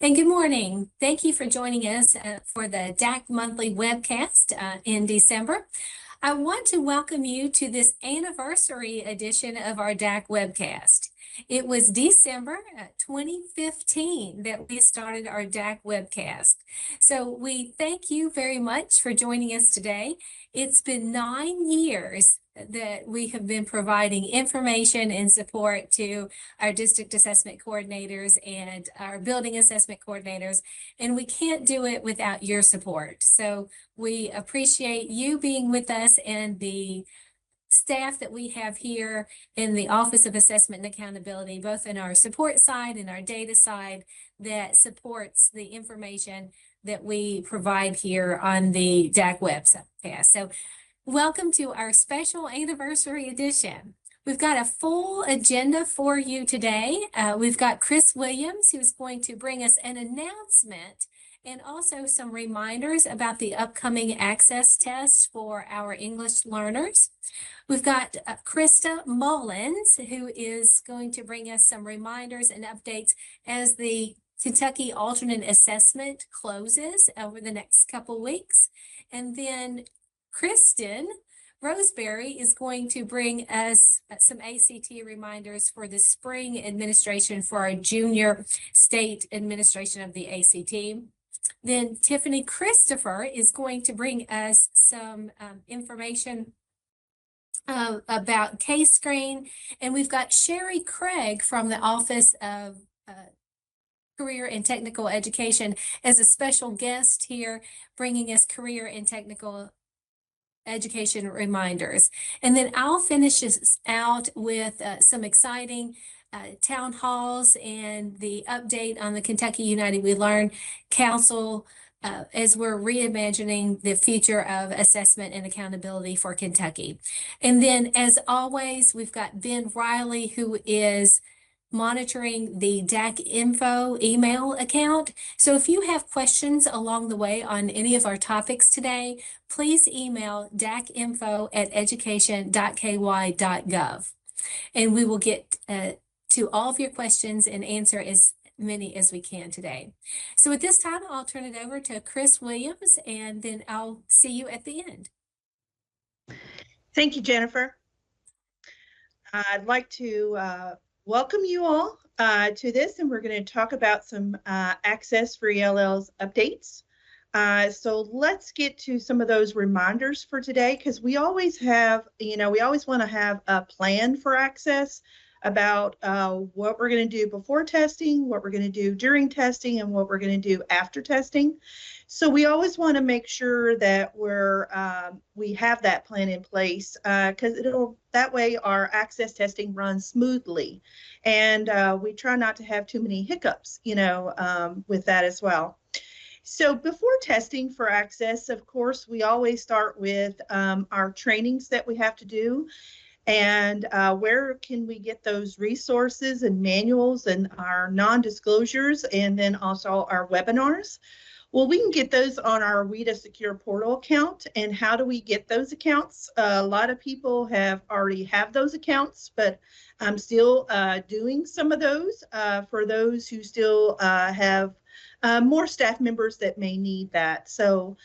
And good morning. Thank you for joining us for the DAC monthly webcast in December. I want to welcome you to this anniversary edition of our DAC webcast. It was December 2015 that we started our DAC webcast. So we thank you very much for joining us today. It's been 9 years that we have been providing information and support to our district assessment coordinators and our building assessment coordinators, and we can't do it without your support. So we appreciate you being with us and the staff that we have here in the Office of Assessment and Accountability, both in our support side and our data side, that supports the information that we provide here on the DAC webcast. So welcome to our special anniversary edition. We've got a full agenda for you today. We've got Chris Williams, who's going to bring us an announcement and also some reminders about the upcoming access test for our English learners. We've got Krista Mullins, who is going to bring us some reminders and updates as the Kentucky alternate assessment closes over the next couple weeks. And then Kristen Roseberry is going to bring us some ACT reminders for the spring administration for our junior state administration of the ACT. Then Tiffany Christopher is going to bring us some information about K-Screen. And we've got Sherry Craig from the Office of Career and Technical Education as a special guest here, bringing us career and technical education reminders. And then I'll finish this out with some exciting town halls and the update on the Kentucky United We Learn Council as we're reimagining the future of assessment and accountability for Kentucky. And then, as always, we've got Ben Riley, who is monitoring the DAC info email account. So if you have questions along the way on any of our topics today, please email dacinfo@education.ky.gov. And we will get to all of your questions and answer as many as we can today. So at this time, I'll turn it over to Chris Williams, and then I'll see you at the end. Thank you, Jennifer. I'd like to welcome you all to this, and we're going to talk about some Access for ELL's updates. So let's get to some of those reminders for today, because we always have, we always want to have a plan for Access about what we're going to do before testing, what we're going to do during testing, and what we're going to do after testing. So we always want to make sure that we have that plan in place, because that way our access testing runs smoothly, and we try not to have too many hiccups, with that as well. So before testing for access, of course, we always start with our trainings that we have to do. And where can we get those resources and manuals and our non-disclosures, and then also our webinars? Well, we can get those on our WIDA Secure Portal account. And how do we get those accounts? A lot of people already have those accounts, but I'm still doing some of those for those who still have more staff members that may need that. So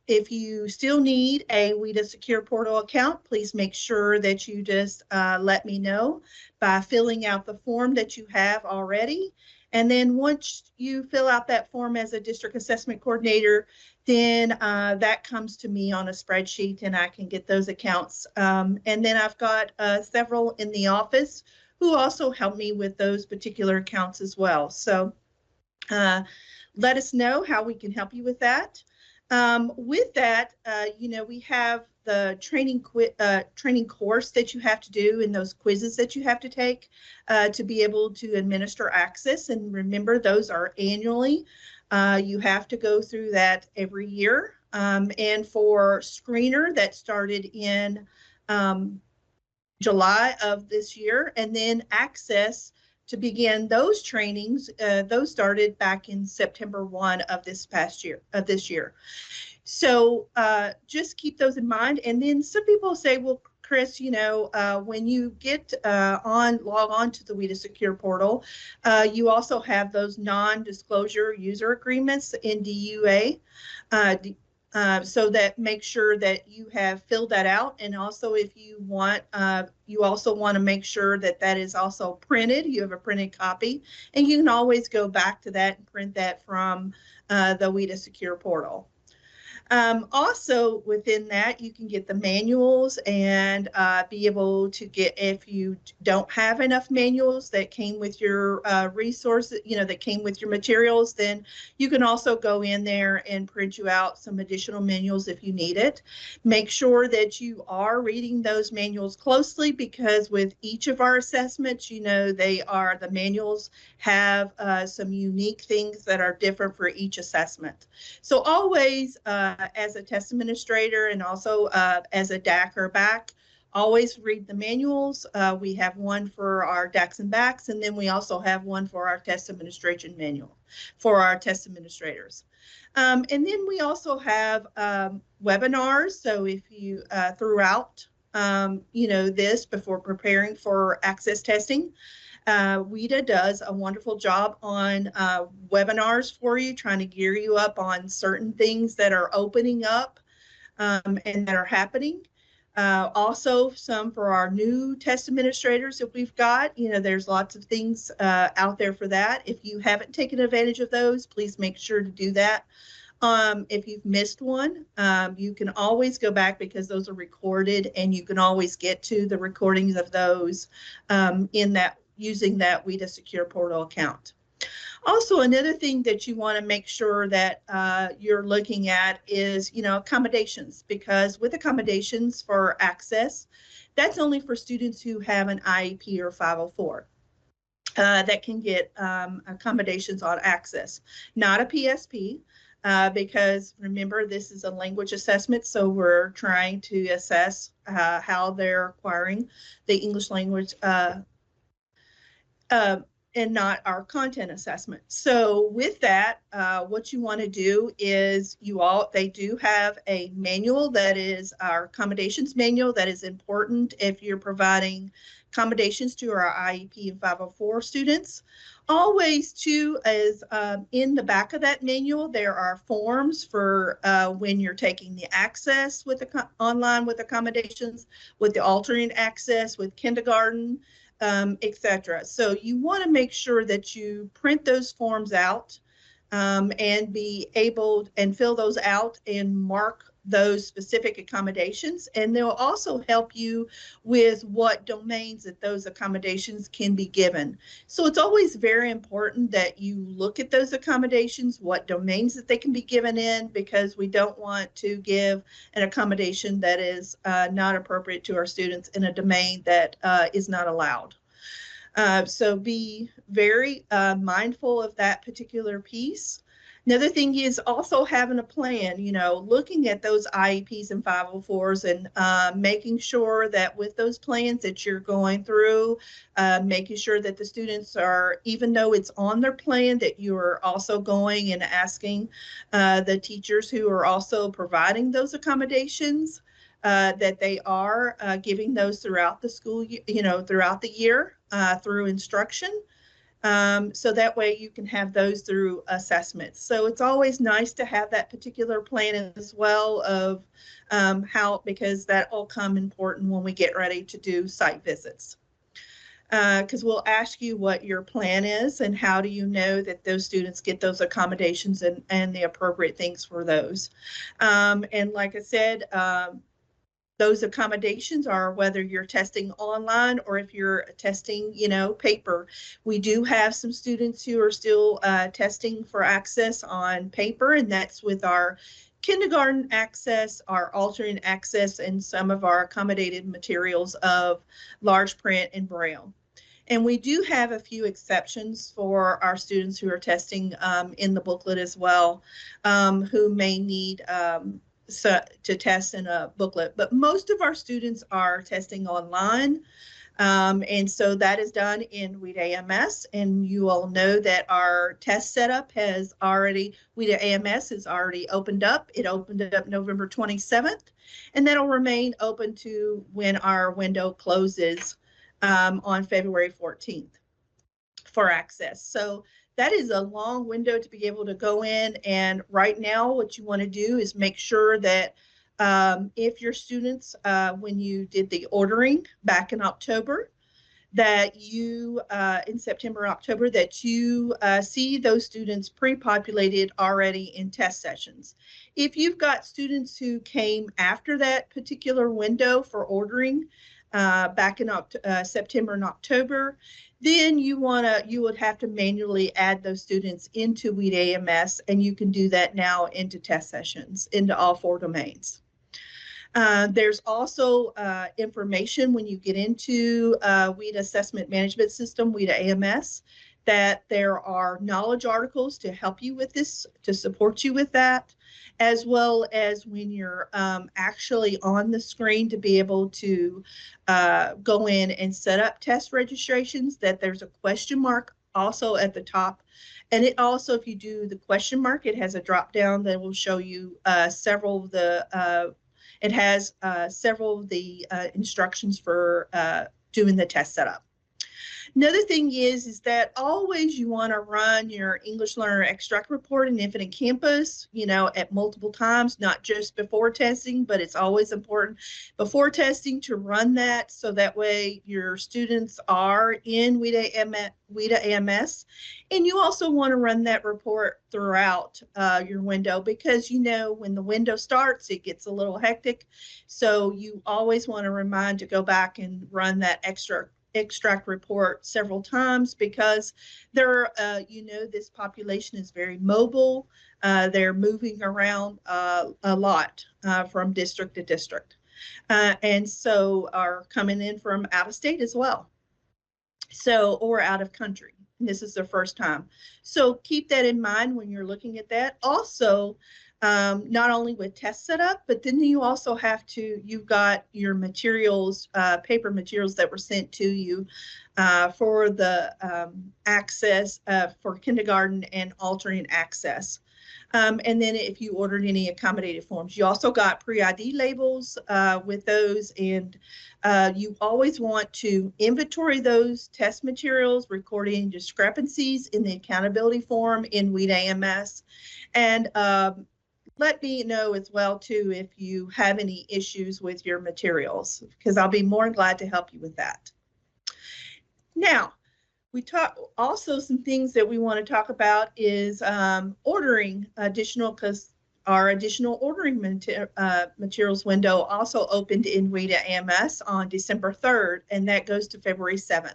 if you still need a WIDA Secure Portal account, please make sure that you just let me know by filling out the form that you have already. And then once you fill out that form as a district assessment coordinator, then that comes to me on a spreadsheet, and I can get those accounts. And then I've got several in the office who also help me with those particular accounts as well. So let us know how we can help you with that. With that, we have the training course that you have to do, and those quizzes that you have to take to be able to administer access. And remember, those are annually. You have to go through that every year. And for screener, that started in July of this year, and then access to begin those trainings, those started back in September 1 of this year. So just keep those in mind. And then some people say, well, Chris, when you get log on to the WIDA Secure portal, you also have those non-disclosure user agreements in DUA. So that make sure that you have filled that out. And also if you want, you also want to make sure that that is also printed. You have a printed copy, and you can always go back to that and print that from the WIDA Secure portal. Also within that, you can get the manuals and be able to get, if you don't have enough manuals that came with your resources, that came with your materials, then you can also go in there and print you out some additional manuals if you need it. Make sure that you are reading those manuals closely, because with each of our assessments, the manuals have some unique things that are different for each assessment. So always, as a test administrator and also as a DAC or BAC, always read the manuals. We have one for our DACs and BACs, and then we also have one for our test administration manual for our test administrators. And then we also have webinars. So if you throughout, this before preparing for access testing, WIDA does a wonderful job on webinars for you, trying to gear you up on certain things that are opening up and that are happening. Also, some for our new test administrators that we've got. There's lots of things out there for that. If you haven't taken advantage of those, please make sure to do that. If you've missed one, you can always go back, because those are recorded, and you can always get to the recordings of those using that WIDA Secure Portal account. Also, another thing that you want to make sure that you're looking at is, accommodations, because with accommodations for access, that's only for students who have an IEP or 504. That can get accommodations on access, not a PSP. Because remember, this is a language assessment, so we're trying to assess how they're acquiring the English language and not our content assessment. So with that, what you want to do is they do have a manual that is our accommodations manual that is important if you're providing accommodations to our IEP and 504 students. Always too is in the back of that manual, there are forms for when you're taking the access with online with accommodations, with the alternate access, with kindergarten, etc. So you want to make sure that you print those forms out and be able and fill those out and mark those specific accommodations. And they'll also help you with what domains that those accommodations can be given. So it's always very important that you look at those accommodations, what domains that they can be given in, because we don't want to give an accommodation that is not appropriate to our students in a domain that is not allowed. So be very mindful of that particular piece. Another thing is also having a plan, looking at those IEPs and 504s and making sure that with those plans that you're going through, making sure that the students are, even though it's on their plan, that you are also going and asking the teachers who are also providing those accommodations that they are giving those throughout the school, throughout the year through instruction. So that way you can have those through assessments. So it's always nice to have that particular plan as well of because that will come important when we get ready to do site visits. Because we'll ask you what your plan is and how do you know that those students get those accommodations and the appropriate things for those. And like I said, those accommodations are whether you're testing online or if you're testing, paper. We do have some students who are still testing for access on paper, and that's with our kindergarten access, our alternate access, and some of our accommodated materials of large print and Braille. And we do have a few exceptions for our students who are testing in the booklet as well, who may need to test in a booklet, but most of our students are testing online. And so that is done in WIDA AMS, and you all know that our test setup WIDA AMS has already opened up. It opened up November 27th, And that'll remain open to when our window closes on February 14th for access. So that is a long window to be able to go in. And right now, what you want to do is make sure that if your students, when you did the ordering back in October, that you, in September, October, that you see those students pre-populated already in test sessions. If you've got students who came after that particular window for ordering back in September and October, then you would have to manually add those students into WeedAMS, and you can do that now into test sessions, into all 4 domains. There's also information when you get into WEDA Assessment Management System, WeedAMS, that there are knowledge articles to help you with this, to support you with that, as well as when you're actually on the screen to be able to go in and set up test registrations, that there's a question mark also at the top. And it also, if you do the question mark, it has a drop down that will show you several of the it has several of the instructions for doing the test setup. Another thing is that always you want to run your English Learner Extract Report in Infinite Campus, at multiple times, not just before testing, but it's always important before testing to run that, so that way your students are in WeedAMS. And you also want to run that report throughout your window, because when the window starts, it gets a little hectic. So you always want to remind to go back and run that extract report several times, because this population is very mobile. They're moving around a lot from district to district, and so are coming in from out of state as well, or out of country. This is their first time. So keep that in mind when you're looking at that. Also, not only with test setup, but then you also you've got your materials, paper materials that were sent to you for the access for kindergarten and alternate access. And then if you ordered any accommodated forms, you also got pre-ID labels with those, and you always want to inventory those test materials, recording discrepancies in the accountability form in WeedAMS, and let me know as well too if you have any issues with your materials, because I'll be more than glad to help you with that. Now, we talk also some things that we want to talk about is ordering additional, because our additional ordering materials window also opened in WeedAMS on December 3rd, and that goes to February 7th.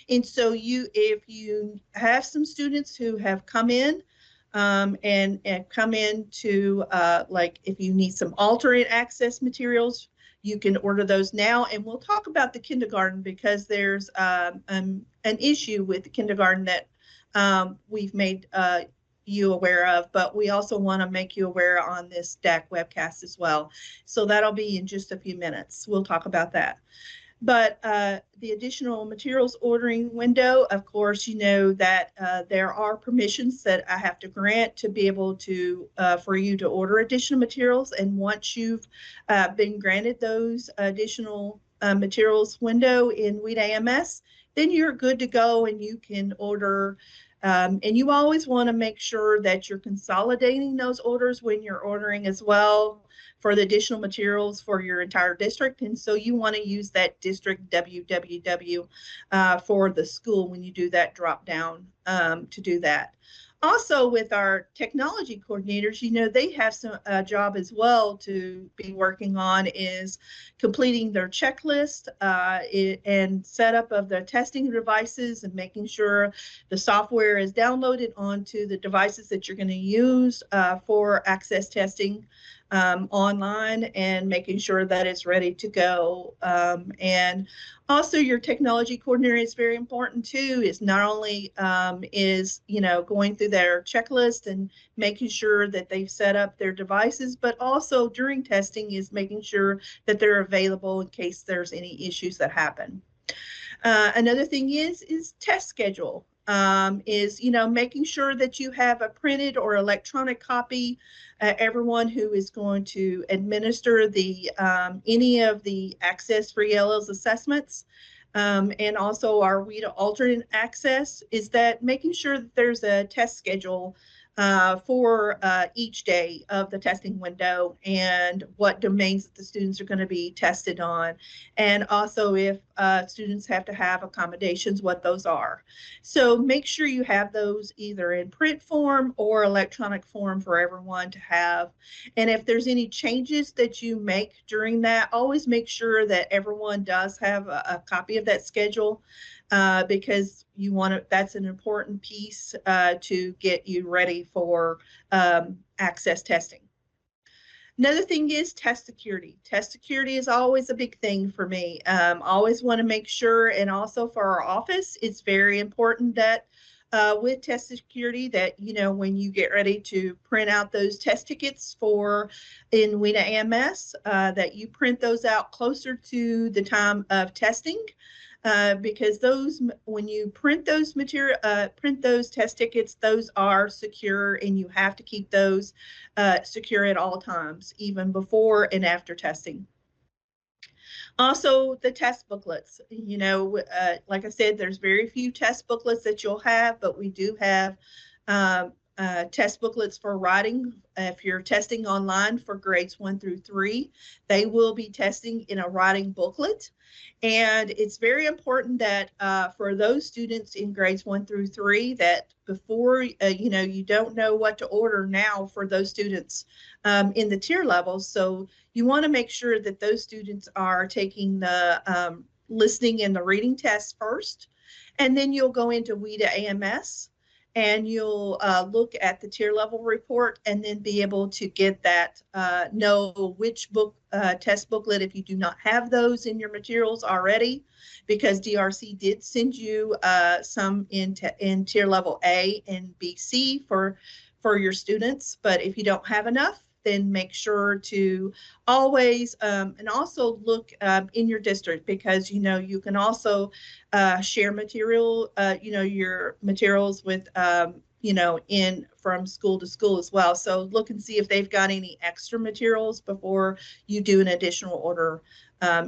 And so if you have some students who have come in and come in to like if you need some alternate access materials, you can order those now. And we'll talk about the kindergarten, because there's an issue with the kindergarten that we've made you aware of, but we also want to make you aware on this DAC webcast as well. So that'll be in just a few minutes. We'll talk about that. But the additional materials ordering window, of course, that there are permissions that I have to grant to be able to, for you to order additional materials. And once you've been granted those additional materials window in WeedAMS, then you're good to go and you can order. And you always want to make sure that you're consolidating those orders when you're ordering as well for the additional materials for your entire district. And so you want to use that district www for the school when you do that drop down to do that. Also, with our technology coordinators, they have some job as well to be working on, is completing their checklist and setup of the testing devices, and making sure the software is downloaded onto the devices that you're going to use for access testing online, and making sure that it's ready to go. And also your technology coordinator is very important too. Is not only going through their checklist and making sure that they've set up their devices, but also during testing is making sure that they're available in case there's any issues that happen. Another thing is test schedule. is, making sure that you have a printed or electronic copy. Everyone who is going to administer the any of the Access for ELL's assessments, and also our WIDA alternate access, is that making sure that there's a test schedule for each day of the testing window and what domains that the students are going to be tested on. And also if students have to have accommodations, what those are. So make sure you have those either in print form or electronic form for everyone to have. And if there's any changes that you make during that, always make sure that everyone does have a copy of that schedule. Because you want to, that's an important piece to get you ready for access testing. Another thing is test security. Test security is always a big thing for me. Always want to make sure, and also for our office, it's very important that with test security that, when you get ready to print out those test tickets for in WIDA AMS, that you print those out closer to the time of testing. Because those, when you print those print those test tickets, those are secure, and you have to keep those secure at all times, even before and after testing. Also, the test booklets. Like I said, there's very few test booklets that you'll have, but we do have test booklets for writing. If you're testing online for grades 1 through 3, they will be testing in a writing booklet. And it's very important that for those students in grades 1 through 3, that before, you don't know what to order now for those students in the tier levels. So you want to make sure that those students are taking the listening and the reading tests first. And then you'll go into WIDA AMS and you'll look at the tier level report and then be able to get that, know which book test booklet, if you do not have those in your materials already, because DRC did send you some in tier level A and BC for your students. But if you don't have enough, then make sure to always, and also look in your district, because, you can also share material, your materials with, from school to school as well. So look and see if they've got any extra materials before you do an additional order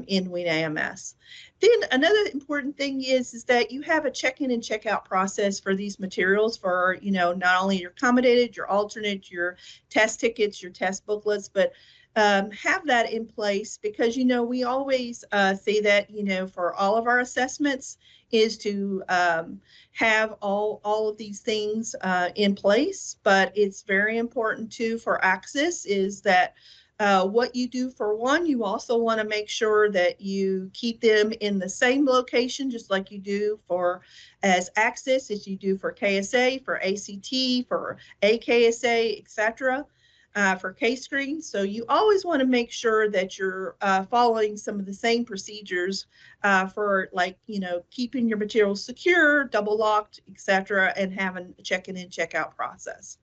in WIDA AMS. Then another important thing is that you have a check-in and check-out process for these materials for, not only your accommodated, your alternate, your test tickets, your test booklets, but have that in place, because, we always say that, for all of our assessments is to have all of these things in place. But it's very important too for access is that what you do for one, you also want to make sure that you keep them in the same location, just like you do for as access as you do for KSA, for ACT, for AKSA, etc. For K-Screen. So you always want to make sure that you're following some of the same procedures for, like, keeping your materials secure, double locked, etc., and having a check-in and check-out process.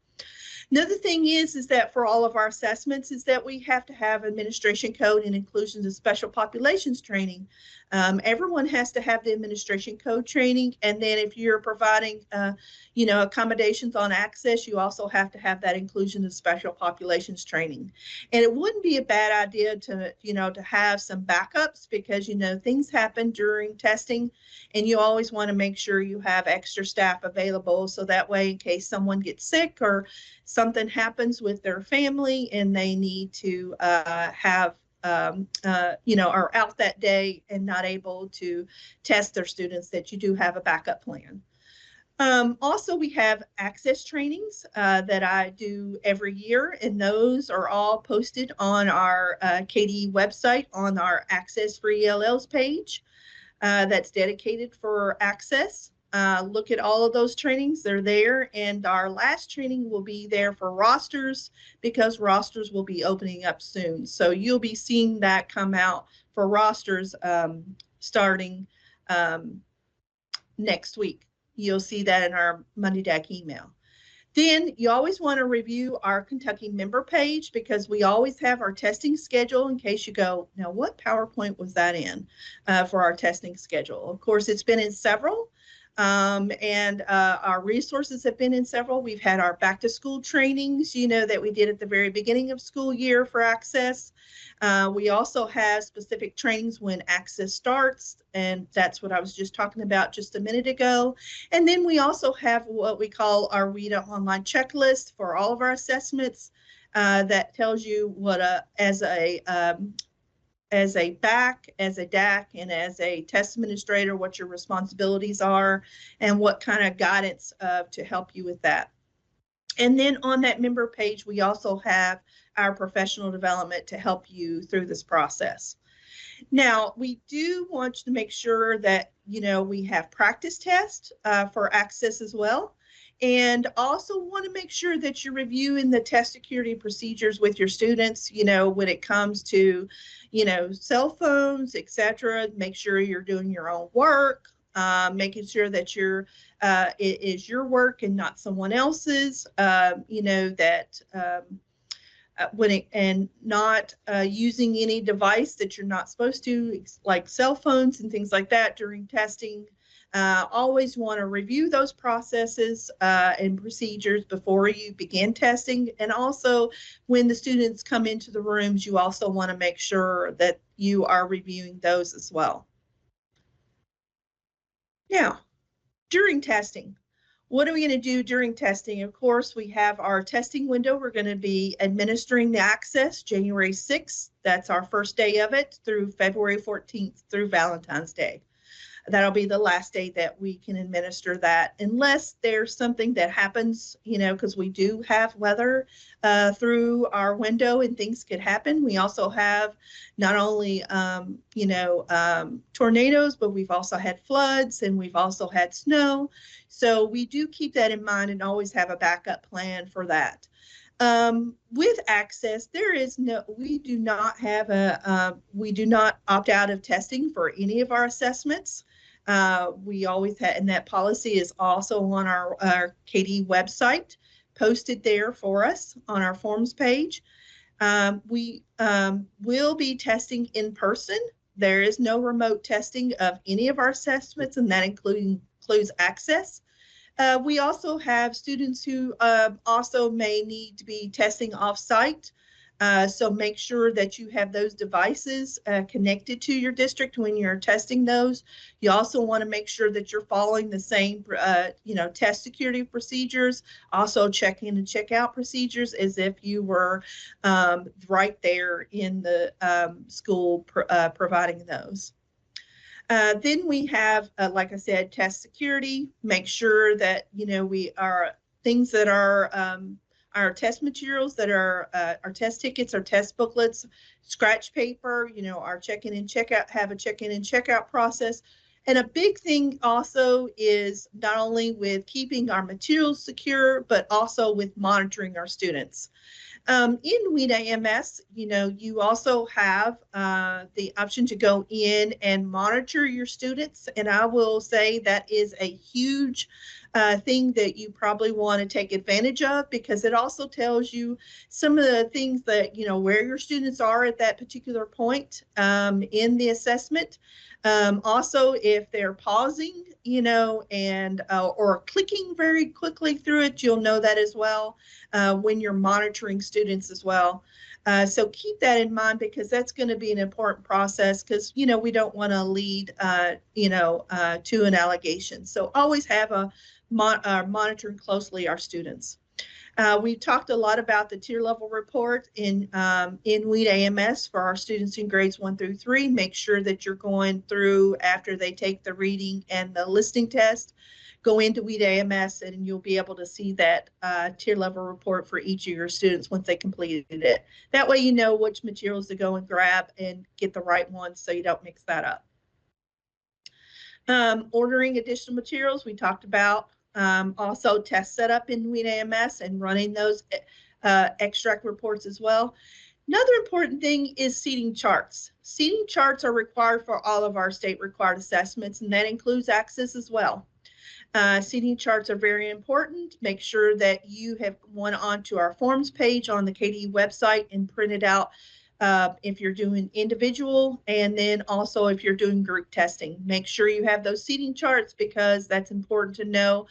Another thing is that for all of our assessments is that we have to have administration code and inclusions and special populations training. Everyone has to have the administration code training. And then if you're providing, accommodations on access, you also have to have that inclusion and special populations training. And it wouldn't be a bad idea to, to have some backups, because, things happen during testing, and you always want to make sure you have extra staff available. So that way, in case someone gets sick or something happens with their family and they need to have, are out that day and not able to test their students, that you do have a backup plan. Also, we have access trainings that I do every year, and those are all posted on our KDE website on our Access for ELLs page that's dedicated for access. Look at all of those trainings, they're there. And our last training will be there for rosters, because rosters will be opening up soon. So you'll be seeing that come out for rosters starting next week. You'll see that in our Monday DAC email. Then you always want to review our Kentucky member page, because we always have our testing schedule, in case you go, now what PowerPoint was that in for our testing schedule? Of course, it's been in several. And our resources have been in several. We've had our back to school trainings, that we did at the very beginning of school year for Access. We also have specific trainings when Access starts, and that's what I was just talking about just a minute ago. And then we also have what we call our WIDA online checklist for all of our assessments. That tells you what as a BAC, as a DAC, and as a test administrator, what your responsibilities are and what kind of guidance to help you with that. And then on that member page, we also have our professional development to help you through this process. Now, we do want to make sure that, we have practice tests for Access as well. And also want to make sure that you're reviewing the test security procedures with your students, when it comes to, cell phones, etc. Make sure you're doing your own work, making sure that it is your work and not someone else's, and not using any device that you're not supposed to, like cell phones and things like that during testing. Always want to review those processes and procedures before you begin testing. And also when the students come into the rooms, you also want to make sure that you are reviewing those as well. Now, during testing, what are we going to do during testing? Of course, we have our testing window. We're going to be administering the Access January 6th. That's our first day of it through February 14th through Valentine's Day. That'll be the last day that we can administer that, unless there's something that happens, because we do have weather through our window and things could happen. We also have not only, tornadoes, but we've also had floods and we've also had snow. So we do keep that in mind and always have a backup plan for that. With Access, we do not opt out of testing for any of our assessments. We always have, and that policy is also on our KD website, posted there for us on our forms page. We will be testing in person. There is no remote testing of any of our assessments, and that includes Access. We also have students who also may need to be testing off-site. So make sure that you have those devices connected to your district when you're testing those. You also want to make sure that you're following the same, test security procedures, also check-in and check-out procedures as if you were right there in the school providing those. Then we have, like I said, test security. Make sure that, we are things that are our test materials, that are our test tickets, our test booklets, scratch paper, our check-in and check-out, have a check-in and check-out process. And a big thing also is not only with keeping our materials secure, but also with monitoring our students. In WIDA MS, you also have the option to go in and monitor your students. And I will say that is a huge thing that you probably want to take advantage of, because it also tells you some of the things that, where your students are at that particular point in the assessment. Also, if they're pausing, and or clicking very quickly through it, you'll know that as well when you're monitoring students as well. So keep that in mind, because that's going to be an important process, because, we don't want to lead, to an allegation. So always have monitoring closely our students. We talked a lot about the tier level report in WIDA MS for our students in grades 1 through 3. Make sure that you're going through after they take the reading and the listening test. Go into WIDA MS and you'll be able to see that tier level report for each of your students once they completed it. That way you know which materials to go and grab and get the right ones so you don't mix that up. Ordering additional materials, we talked about. Also test setup in WIDA MS and running those extract reports as well. Another important thing is seating charts. Seating charts are required for all of our state required assessments, and that includes Access as well. Seating charts are very important. Make sure that you have one onto our forms page on the KD website and printed out if you're doing individual, and then also if you're doing group testing. Make sure you have those seating charts, because that's important to know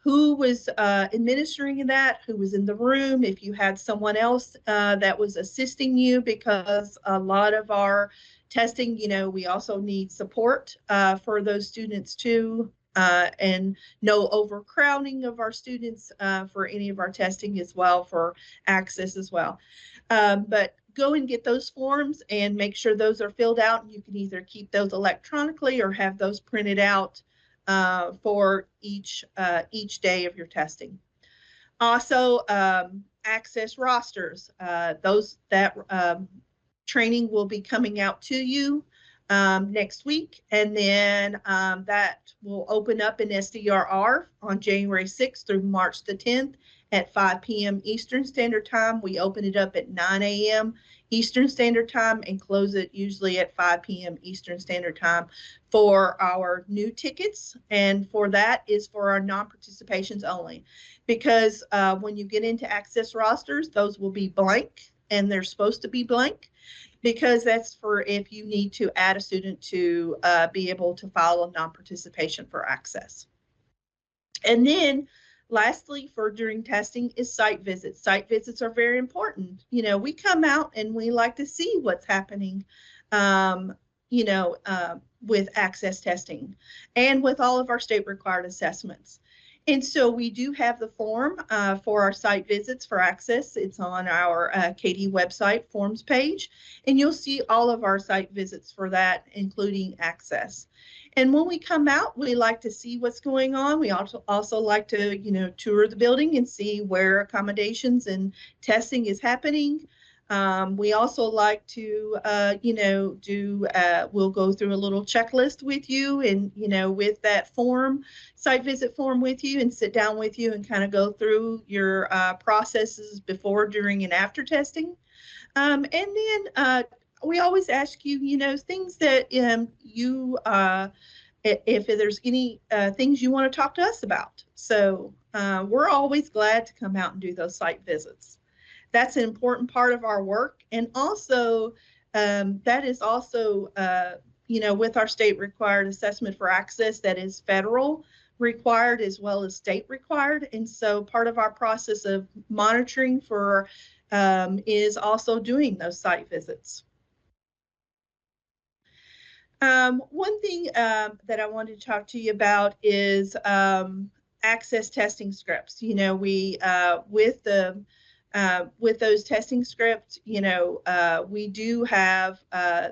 who was administering that, who was in the room, if you had someone else that was assisting you, because a lot of our testing, we also need support for those students too, and no overcrowding of our students for any of our testing as well, for access as well. But go and get those forms and make sure those are filled out. You can either keep those electronically or have those printed out for each day of your testing. Also, access rosters. That training will be coming out to you next week, and then that will open up in SDRR on January 6th through March the 10th at 5 p.m. Eastern Standard Time. We open it up at 9 a.m. Eastern Standard Time and close it usually at 5 p.m. Eastern Standard Time for our new tickets. And for that is for our non-participations only, because when you get into access rosters, those will be blank, and they're supposed to be blank, because that's for if you need to add a student to be able to file a non-participation for access. And then lastly, for during testing is site visits. Site visits are very important. We come out and we like to see what's happening, with access testing and with all of our state required assessments. And so we do have the form for our site visits for access. It's on our KD website forms page, and you'll see all of our site visits for that, including access. And when we come out, we like to see what's going on. We also like to, tour the building and see where accommodations and testing is happening. We also like to, we'll go through a little checklist with you and, with that form, site visit form with you, and sit down with you and kind of go through your processes before, during, and after testing. And then we always ask you, things that if there's any things you want to talk to us about. So we're always glad to come out and do those site visits. That's an important part of our work. And also, that is also, with our state required assessment for access, that is federal required as well as state required. And so part of our process of monitoring for is also doing those site visits. One thing that I wanted to talk to you about is access testing scripts. We with those testing scripts, we do have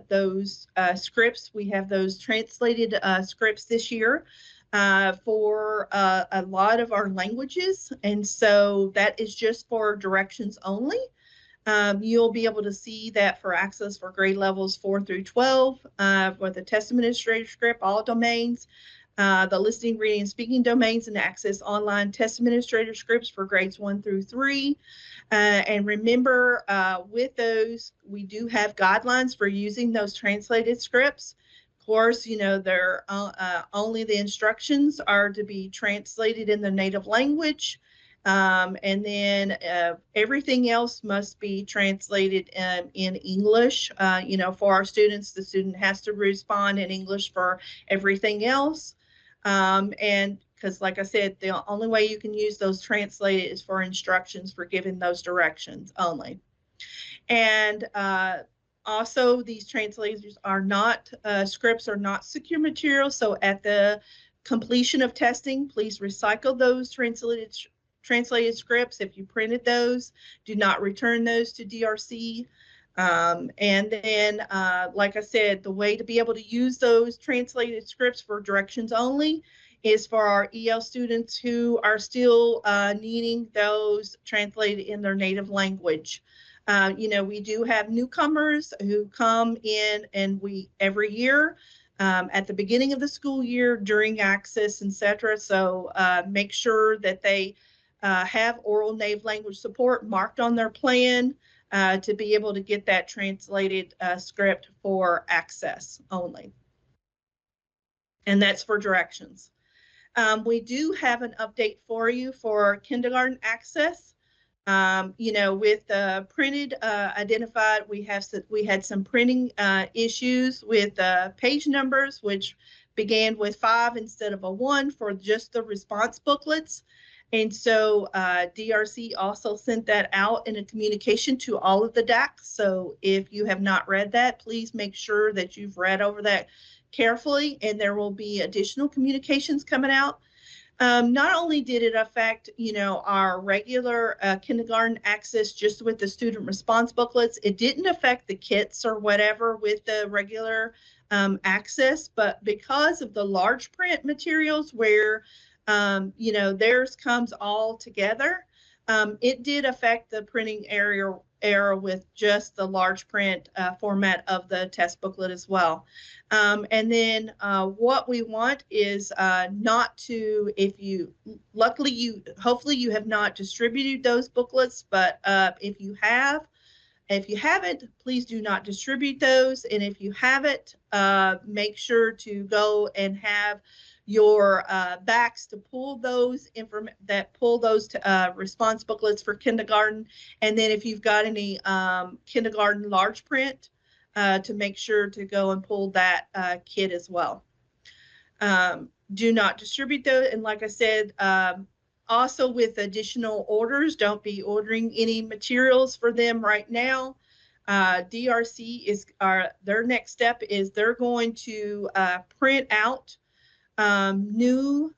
those scripts. We have those translated scripts this year for a lot of our languages. And so that is just for directions only. You'll be able to see that for access for grade levels 4 through 12 for the test administrator script, all domains, the listening, reading, and speaking domains, and access online test administrator scripts for grades 1 through 3. And remember, with those, we do have guidelines for using those translated scripts. Of course, they're only the instructions are to be translated in the native language. And then everything else must be translated in English. For our students, the student has to respond in English for everything else. And because, like I said, the only way you can use those translated is for instructions for giving those directions only. And also, these translators are not, scripts are not secure material. So at the completion of testing, please recycle those translated scripts. If you printed those, do not return those to DRC. And then, like I said, the way to be able to use those translated scripts for directions only is for our EL students who are still needing those translated in their native language. We do have newcomers who come in, and every year at the beginning of the school year, during access, etc. So make sure that they have oral native language support marked on their plan to be able to get that translated script for access only. And that's for directions. We do have an update for you for kindergarten access. You know, with printed identified, we had some printing issues with page numbers, which began with 5 instead of a 1 for just the response booklets. And so DRC also sent that out in a communication to all of the DACs. So if you have not read that, please make sure that you've read over that carefully, and there will be additional communications coming out. Not only did it affect, you know, our regular kindergarten access just with the student response booklets, it didn't affect the kits or whatever with the regular access, but because of the large print materials where, you know, theirs comes all together, it did affect the printing area with just the large print format of the test booklet as well. And then what we want is not to, hopefully you have not distributed those booklets, but if you haven't, please do not distribute those. And if you haven't, make sure to go and have your backs to pull those response booklets for kindergarten. And then if you've got any kindergarten large print, to make sure to go and pull that kit as well. Do not distribute those. And like I said, also with additional orders, don't be ordering any materials for them right now. DRC their next step is they're going to print out new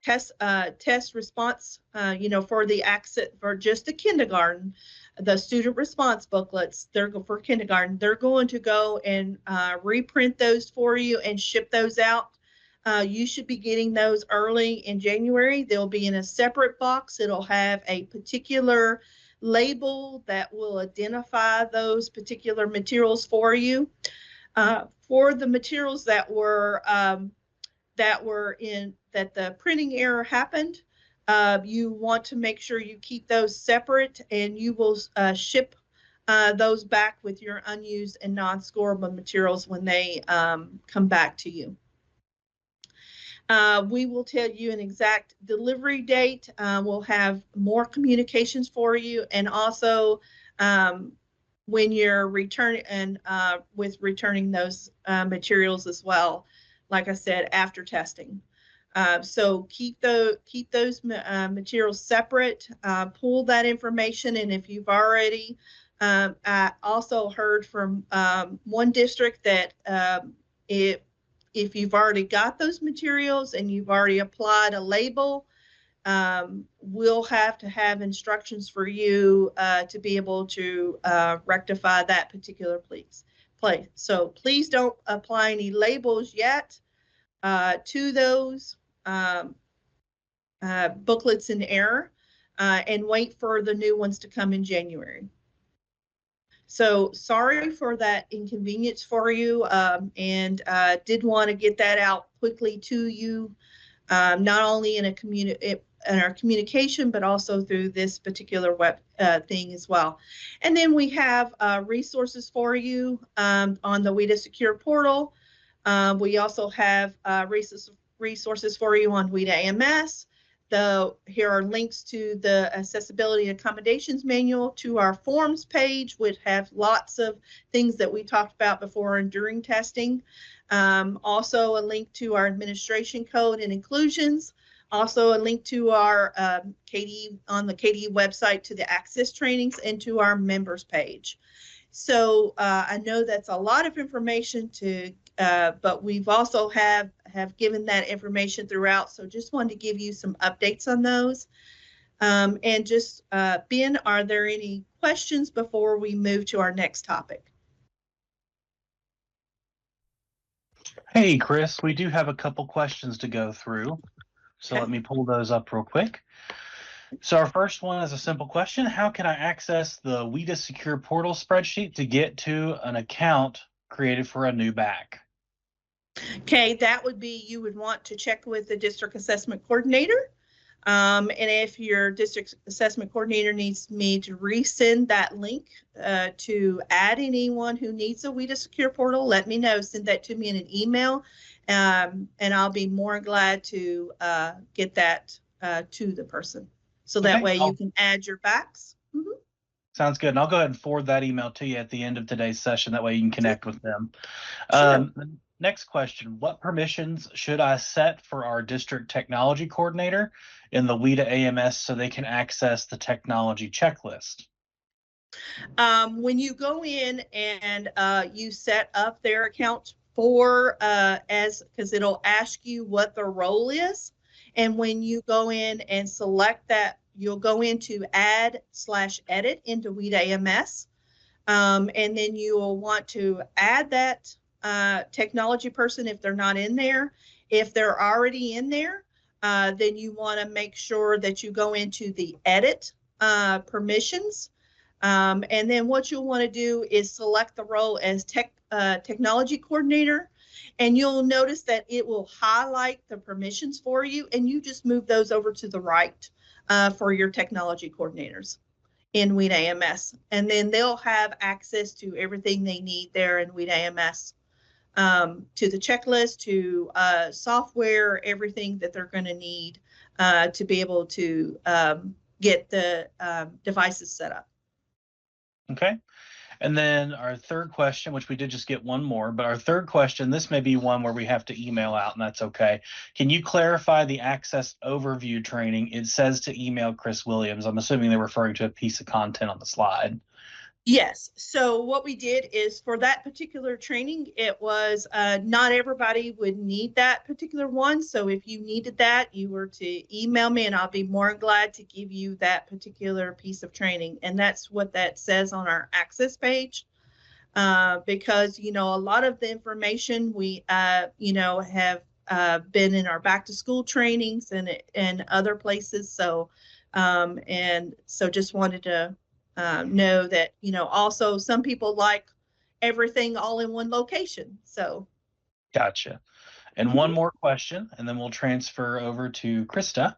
test response, you know, for the access for just the kindergarten, the student response booklets. They're for kindergarten. They're going to go and reprint those for you and ship those out. You should be getting those early in January. They'll be in a separate box. It'll have a particular label that will identify those particular materials for you. For the materials that the printing error happened, you want to make sure you keep those separate, and you will ship those back with your unused and non-scorable materials when they come back to you. We will tell you an exact delivery date. We'll have more communications for you, and also when you're returning and with returning those materials as well. Like I said, after testing. So keep those materials separate, pull that information, and if you've already, I also heard from one district that if you've already got those materials and you've already applied a label, we'll have to have instructions for you to be able to rectify that particular place. So please don't apply any labels yet to those booklets in error, and wait for the new ones to come in January. So sorry for that inconvenience for you, and did want to get that out quickly to you, not only in our communication, but also through this particular web thing as well. And then we have resources for you on the WIDA Secure portal. We also have resources for you on WIDA AMS. Here are links to the Accessibility Accommodations Manual, to our forms page, which have lots of things that we talked about before and during testing. Also a link to our administration code and inclusions. Also a link to our KDE on the KDE website to the access trainings and to our members page. So I know that's a lot of information but we've also have given that information throughout. So just wanted to give you some updates on those. And just, Ben, are there any questions before we move to our next topic? Hey, Chris, we do have a couple questions to go through. So let me pull those up real quick. So our first one is a simple question. How can I access the WIDA Secure Portal spreadsheet to get to an account created for a new BAC? Okay, that would be, you would want to check with the district assessment coordinator. And if your district assessment coordinator needs me to resend that link to add anyone who needs a WIDA Secure Portal, let me know. Send that to me in an email, and I'll be more glad to get that to the person. So that Okay. way you can add your facts. Sounds good. And I'll go ahead and forward that email to you at the end of today's session. That way you can connect with them. Sure. The next question, what permissions should I set for our district technology coordinator in the WIDA AMS so they can access the technology checklist? When you go in and you set up their account for because it'll ask you what the role is. And when you go in and select that, you'll go into add/edit into WIDA AMS. And then you will want to add that technology person if they're not in there. If they're already in there, then you want to make sure that you go into the edit permissions. And then what you'll want to do is select the role as technology coordinator. And you'll notice that it will highlight the permissions for you, and you just move those over to the right for your technology coordinators in WIDA AMS. And then they'll have access to everything they need there in WIDA AMS, to the checklist, to software, everything that they're going to need to be able to get the devices set up. Okay. And then our third question, which we did just get one more, but our third question, this may be one where we have to email out, and that's okay. Can you clarify the access overview training? It says to email Chris Williams. I'm assuming they're referring to a piece of content on the slide. Yes. So what we did is for that particular training, it was not everybody would need that particular one. So if you needed that, you were to email me and I'll be more than glad to give you that particular piece of training. And that's what that says on our access page. Because, a lot of the information we, have been in our back to school trainings and other places. So, and so just wanted to know that, also some people like everything all in one location. So. Gotcha. And one more question, and then we'll transfer over to Krista.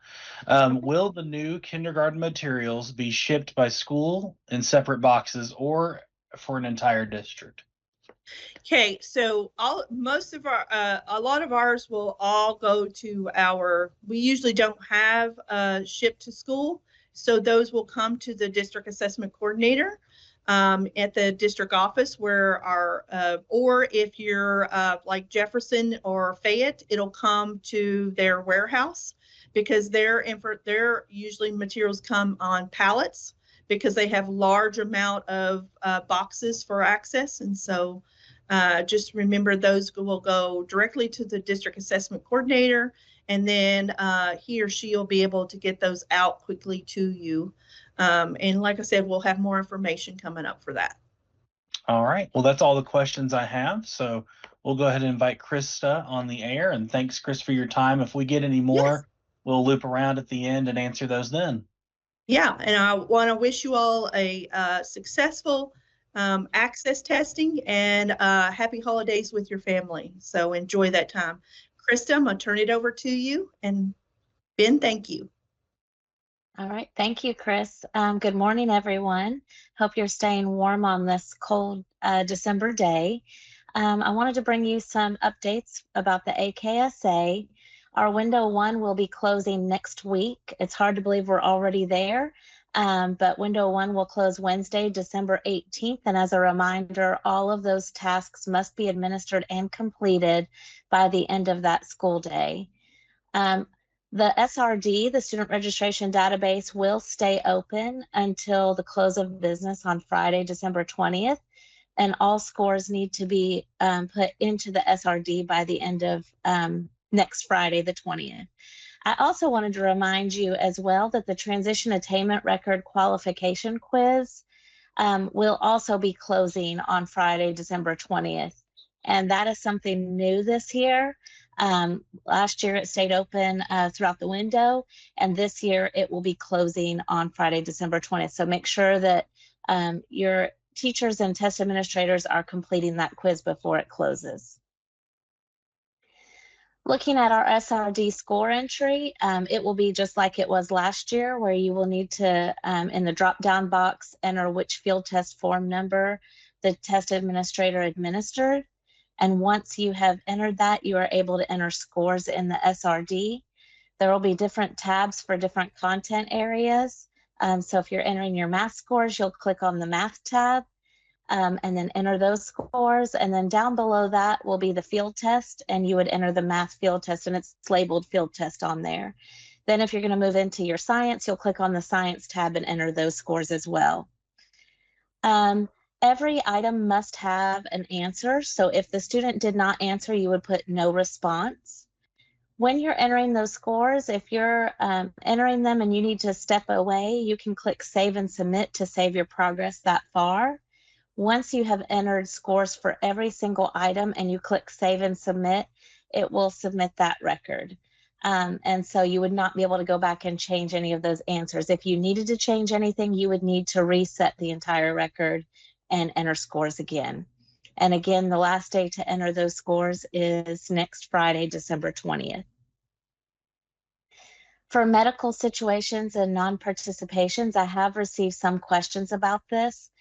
Will the new kindergarten materials be shipped by school in separate boxes or for an entire district? Okay, so a lot of ours will all go to we usually don't have shipped to school. So those will come to the district assessment coordinator at the district office where or if you're like Jefferson or Fayette, it'll come to their warehouse because their usually materials come on pallets because they have large amount of boxes for access. And so just remember those will go directly to the district assessment coordinator, and then he or she will be able to get those out quickly to you. And like I said, we'll have more information coming up for that. All right. Well, that's all the questions I have. So we'll go ahead and invite Krista on the air. And thanks, Chris, for your time. If we get any more, we'll loop around at the end and answer those then. Yeah. And I want to wish you all a successful access testing and happy holidays with your family. So enjoy that time. Krista, I'm going to turn it over to you. And Ben, thank you. All right. Thank you, Chris. Good morning, everyone. Hope you're staying warm on this cold December day. I wanted to bring you some updates about the AKSA. Our window 1 will be closing next week. It's hard to believe we're already there, but window 1 will close Wednesday, December 18th. And as a reminder, all of those tasks must be administered and completed by the end of that school day. The SRD, the Student Registration Database, will stay open until the close of business on Friday, December 20th, and all scores need to be put into the SRD by the end of next Friday, the 20th. I also wanted to remind you as well that the Transition Attainment Record Qualification Quiz will also be closing on Friday, December 20th. And that is something new this year. Last year it stayed open throughout the window, and this year it will be closing on Friday, December 20th. So make sure that your teachers and test administrators are completing that quiz before it closes. Looking at our SRD score entry, it will be just like it was last year, where you will need to, in the drop-down box, enter which field test form number the test administrator administered. And once you have entered that, you are able to enter scores in the SRD. There will be different tabs for different content areas. So if you're entering your math scores, you'll click on the math tab and then enter those scores. And then down below that will be the field test, and you would enter the math field test, and it's labeled field test on there. Then if you're going to move into your science, you'll click on the science tab and enter those scores as well. Every item must have an answer. So if the student did not answer, you would put no response. When you're entering those scores, if you're entering them and you need to step away, you can click Save and Submit to save your progress that far. Once you have entered scores for every single item and you click Save and Submit, it will submit that record. And so you would not be able to go back and change any of those answers. If you needed to change anything, you would need to reset the entire record and enter scores again. And again, the last day to enter those scores is next Friday, December 20th. For medical situations and non-participations, I have received some questions about this.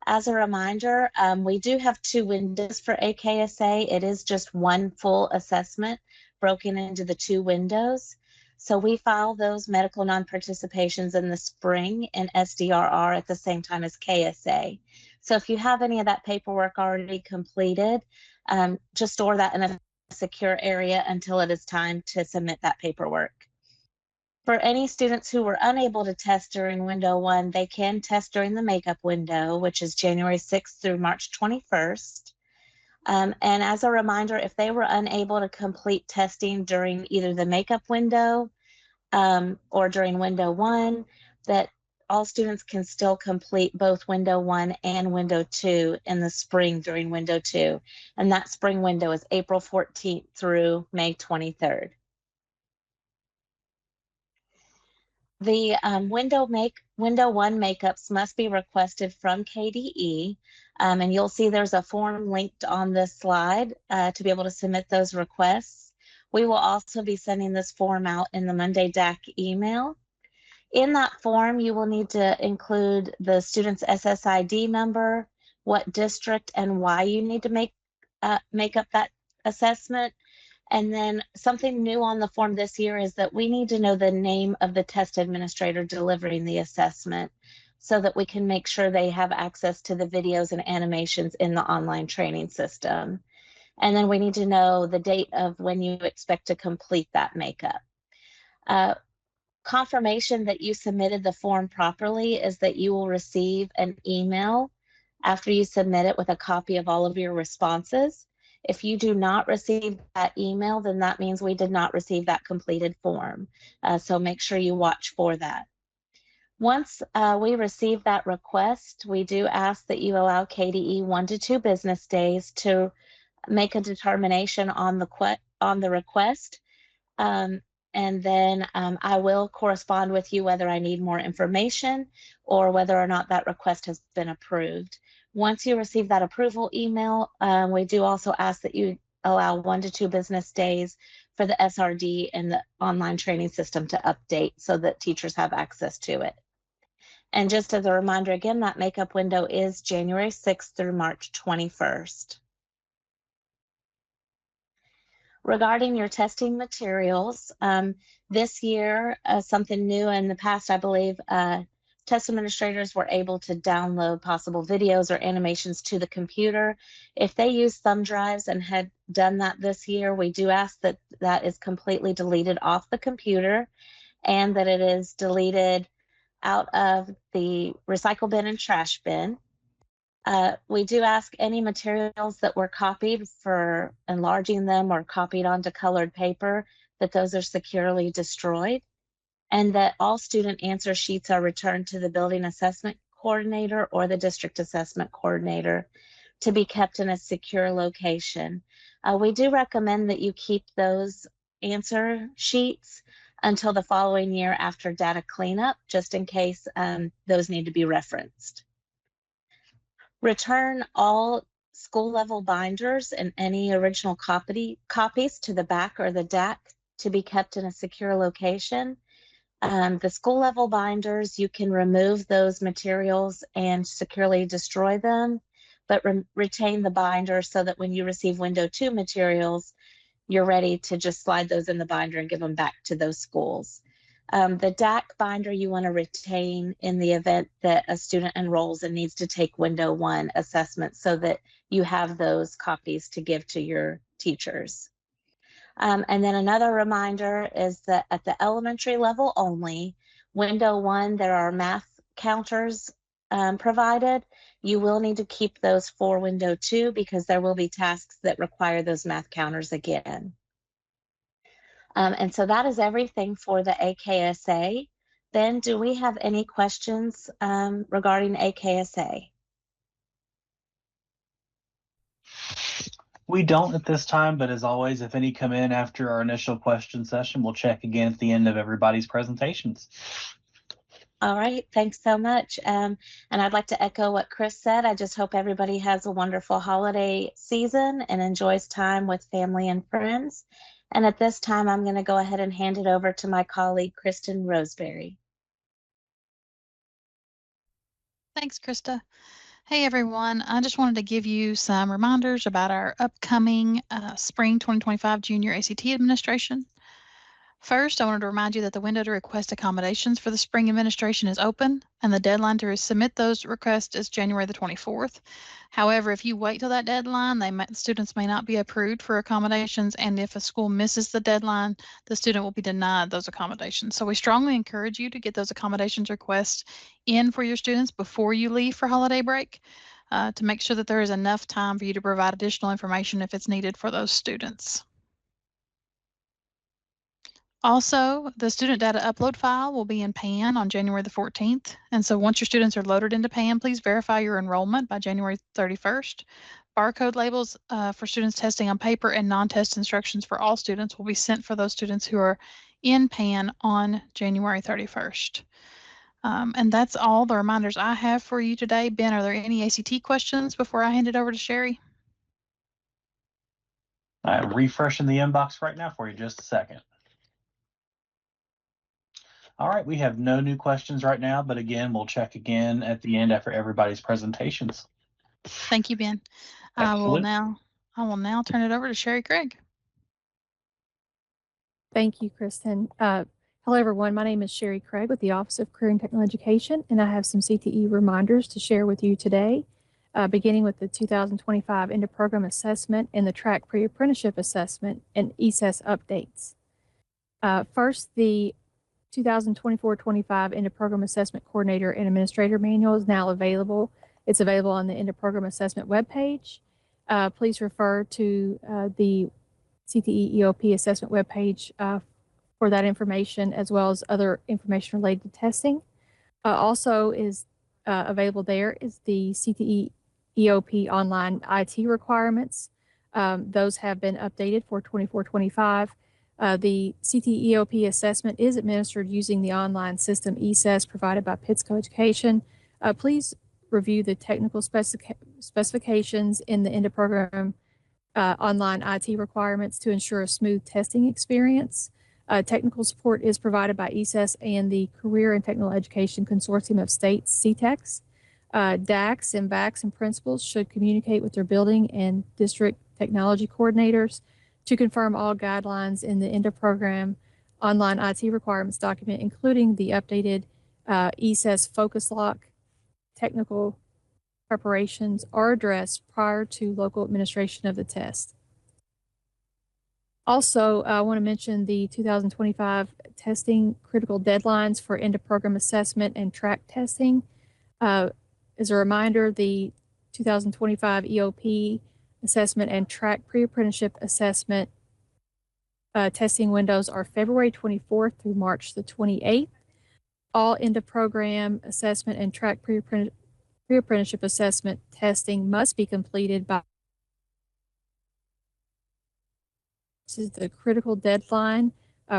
As a reminder, we do have 2 windows for AKSA. It is just one full assessment broken into the 2 windows. So we file those medical non-participations in the spring in SDRR at the same time as KSA. So if you have any of that paperwork already completed, just store that in a secure area until it is time to submit that paperwork. For any students who were unable to test during window 1, they can test during the makeup window, which is January 6th through March 21st. And as a reminder, if they were unable to complete testing during either the makeup window or during window 1, that all students can still complete both window 1 and window 2 in the spring during window 2. And that spring window is April 14th through May 23rd. The window 1 makeups must be requested from KDE, and you'll see there's a form linked on this slide to be able to submit those requests. We will also be sending this form out in the Monday DAC email. In that form, you will need to include the student's SSID number, what district and why you need to make up that assessment. And then something new on the form this year is that we need to know the name of the test administrator delivering the assessment so that we can make sure they have access to the videos and animations in the online training system. And then we need to know the date of when you expect to complete that makeup. Confirmation that you submitted the form properly is that you will receive an email after you submit it with a copy of all of your responses. If you do not receive that email, then that means we did not receive that completed form. So make sure you watch for that. Once we receive that request, we do ask that you allow KDE 1 to 2 business days to make a determination on the request. And then I will correspond with you whether I need more information or whether or not that request has been approved. Once you receive that approval email, we do also ask that you allow 1 to 2 business days for the SRD and the online training system to update so that teachers have access to it. And just as a reminder, again, that makeup window is January 6th through March 21st. Regarding your testing materials, this year, something new in the past, I believe, test administrators were able to download possible videos or animations to the computer. If they use thumb drives and had done that this year, we do ask that that is completely deleted off the computer and that it is deleted out of the recycle bin and trash bin. We do ask any materials that were copied for enlarging them or copied onto colored paper, that those are securely destroyed, and that all student answer sheets are returned to the building assessment coordinator or the district assessment coordinator to be kept in a secure location. We do recommend that you keep those answer sheets until the following year after data cleanup, just in case those need to be referenced. Return all school level binders and any original copies to the BAC or the DAC to be kept in a secure location. The school level binders, you can remove those materials and securely destroy them, but retain the binder so that when you receive window 2 materials, you're ready to just slide those in the binder and give them back to those schools. The DAC binder you want to retain in the event that a student enrolls and needs to take Window 1 assessment so that you have those copies to give to your teachers. And then another reminder is that at the elementary level only, Window 1, there are math counters provided. You will need to keep those for Window 2 because there will be tasks that require those math counters again. And so that is everything for the AKSA. Ben, do we have any questions regarding AKSA? We don't at this time, but as always, if any come in after our initial question session, we'll check again at the end of everybody's presentations. All right, thanks so much. And I'd like to echo what Chris said. I just hope everybody has a wonderful holiday season and enjoys time with family and friends. And at this time, I'm going to go ahead and hand it over to my colleague, Kristen Roseberry. Thanks, Krista. Hey, everyone. I just wanted to give you some reminders about our upcoming Spring 2025 Junior ACT administration. First, I wanted to remind you that the window to request accommodations for the spring administration is open, and the deadline to submit those requests is January the 24th. However, if you wait till that deadline, students may not be approved for accommodations, and if a school misses the deadline, the student will be denied those accommodations. So we strongly encourage you to get those accommodations requests in for your students before you leave for holiday break to make sure that there is enough time for you to provide additional information if it's needed for those students. Also, the student data upload file will be in PAN on January the 14th. And so once your students are loaded into PAN, please verify your enrollment by January 31st. Barcode labels for students testing on paper and non-test instructions for all students will be sent for those students who are in PAN on January 31st. And that's all the reminders I have for you today. Ben, are there any ACT questions before I hand it over to Sherry? I'm refreshing the inbox right now for you, just a second. All right, we have no new questions right now, but again, we'll check again at the end after everybody's presentations. Thank you, Ben. Absolutely. I will now turn it over to Sherry Craig. Thank you, Kristen. Hello, everyone. My name is Sherry Craig with the Office of Career and Technical Education, and I have some CTE reminders to share with you today, beginning with the 2025 End of Program Assessment and the Track Pre-Apprenticeship Assessment and ESAS updates. First, the 2024-25 End of Program Assessment Coordinator and Administrator Manual is now available. It's available on the End of Program Assessment webpage. Please refer to the CTE EOP assessment webpage for that information, as well as other information related to testing. Also is available there is the CTE EOP online IT requirements. Those have been updated for 24-25. The CTE EOP assessment is administered using the online system ESAS provided by Pittsco Education. Please review the technical specifications in the end of program online IT requirements to ensure a smooth testing experience. Technical support is provided by ESAS and the Career and Technical Education Consortium of States, CTEX. DACs and VACs and principals should communicate with their building and district technology coordinators to confirm all guidelines in the end of program online IT requirements document, including the updated ESAS focus lock. Technical preparations are addressed prior to local administration of the test. Also, I want to mention the 2025 testing critical deadlines for end of program assessment and track testing. As a reminder, the 2025 EOP assessment and track pre-apprenticeship assessment testing windows are February 24th through March the 28th. All end of program assessment and track pre-apprenticeship assessment testing must be completed by. This is the critical deadline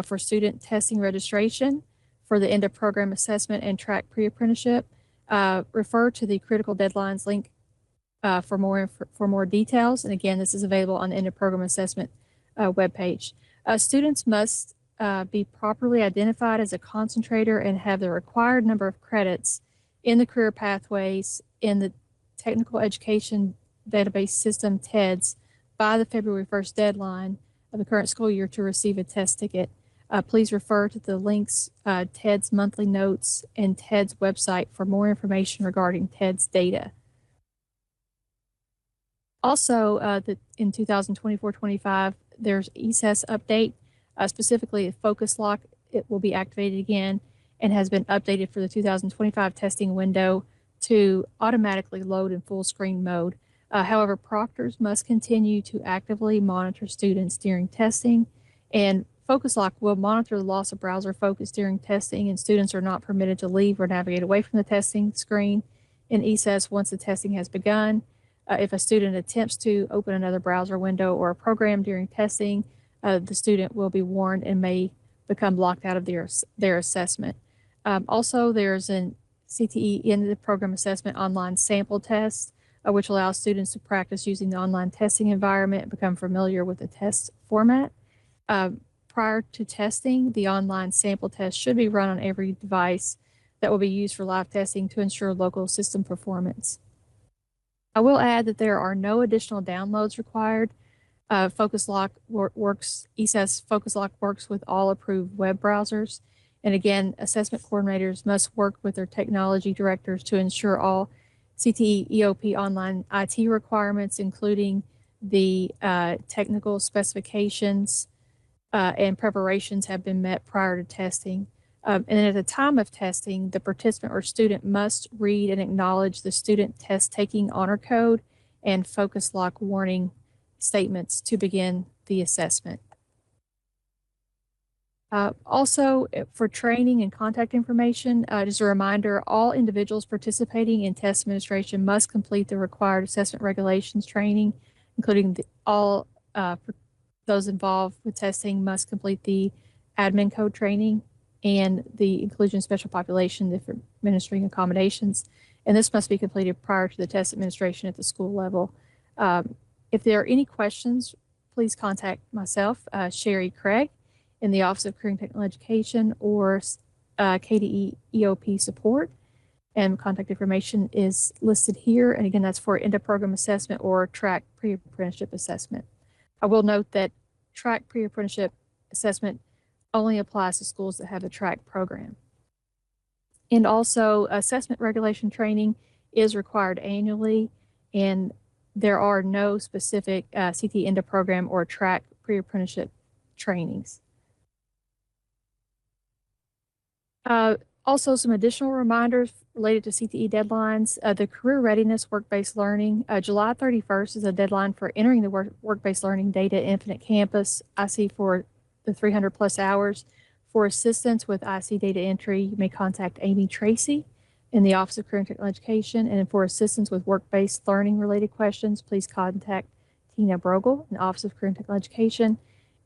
for student testing registration for the end of program assessment and track pre-apprenticeship. Refer to the critical deadlines link for more details. And again, this is available on the end of program assessment webpage. Students must be properly identified as a concentrator and have the required number of credits in the career pathways in the Technical Education Database System, TEDS, by the February 1st deadline. of the current school year to receive a test ticket. Please refer to the links, TED's monthly notes, and TED's website for more information regarding TED's data. Also, in 2024-25, there's ESS update, specifically Focus Lock. It will be activated again and has been updated for the 2025 testing window to automatically load in full screen mode. However, proctors must continue to actively monitor students during testing, and Focus Lock will monitor the loss of browser focus during testing, and students are not permitted to leave or navigate away from the testing screen in ESS once the testing has begun. If a student attempts to open another browser window or a program during testing, the student will be warned and may become locked out of their assessment. Also, there's an CTE in the program assessment online sample test, which allows students to practice using the online testing environment and become familiar with the test format. Prior to testing, the online sample test should be run on every device that will be used for live testing to ensure local system performance. I will add that there are no additional downloads required. Focus Lock works, ESS Focus Lock works with all approved web browsers. And again, assessment coordinators must work with their technology directors to ensure all CTE EOP online IT requirements, including the technical specifications and preparations, have been met prior to testing. And at the time of testing, the participant or student must read and acknowledge the student test taking honor code and Focus Lock warning statements to begin the assessment. Also, for training and contact information, just a reminder, all individuals participating in test administration must complete the required assessment regulations training, including those involved with testing must complete the admin code training and the inclusion special population for administering accommodations. And this must be completed prior to the test administration at the school level. If there are any questions, please contact myself, Sherry Craig, in the Office of Career and Technical Education, or KDE EOP support. And contact information is listed here. And again, that's for end-of-program assessment or track pre-apprenticeship assessment. I will note that track pre-apprenticeship assessment only applies to schools that have a track program. And also, assessment regulation training is required annually, and there are no specific CTE end-of-program or track pre-apprenticeship trainings. Also, some additional reminders related to CTE deadlines. The Career Readiness Work-Based Learning, July 31st is a deadline for entering the work-based learning data Infinite Campus. I see for the 300 plus hours. For assistance with IC data entry, you may contact Amy Tracy in the Office of Career and Technical Education. And for assistance with work-based learning related questions, please contact Tina Brogel in the Office of Career and Technical Education.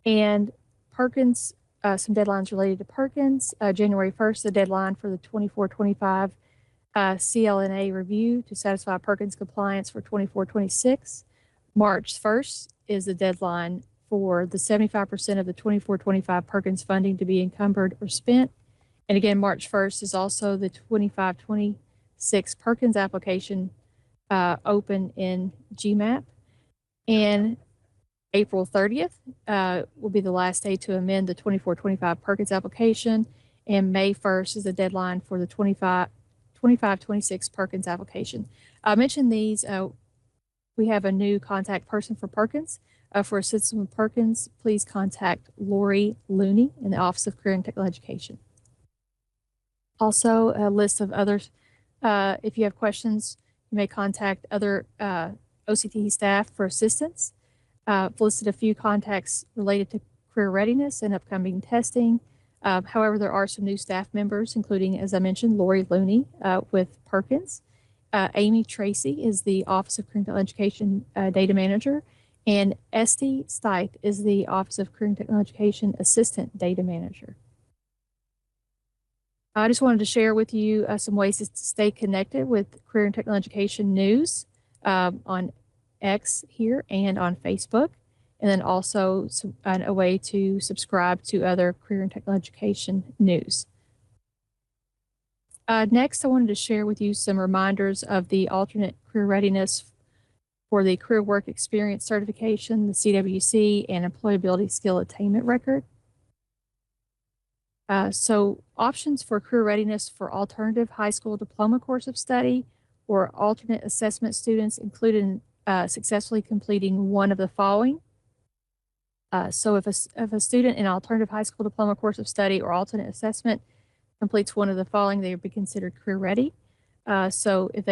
And Perkins, some deadlines related to Perkins. January 1st, the deadline for the 24-25 CLNA review to satisfy Perkins compliance for 24-26. March 1st is the deadline for the 75% of the 24-25 Perkins funding to be encumbered or spent. And again, March 1st is also the 25-26 Perkins application open in GMAP. And April 30th will be the last day to amend the 24-25 Perkins application. And May 1st is the deadline for the 25-26 Perkins application. I mentioned these. We have a new contact person for Perkins. For assistance with Perkins, please contact Lori Looney in the Office of Career and Technical Education. Also, a list of others. If you have questions, you may contact other OCTE staff for assistance. I've listed a few contacts related to career readiness and upcoming testing. However, there are some new staff members, including, as I mentioned, Lori Looney with Perkins. Amy Tracy is the Office of Career and Technical Education Data Manager. And Esty Stith is the Office of Career and Technical Education Assistant Data Manager. I just wanted to share with you some ways to stay connected with Career and Technical Education news on X here and on Facebook, and then also a way to subscribe to other Career and Technical Education news. Next, I wanted to share with you some reminders of the alternate career readiness for the Career Work Experience Certification, the CWC, and Employability Skill Attainment Record. So options for career readiness for alternative high school diploma course of study or alternate assessment students included successfully completing one of the following. So if a student in alternative high school diploma course of study or alternate assessment completes one of the following, they would be considered career ready. So if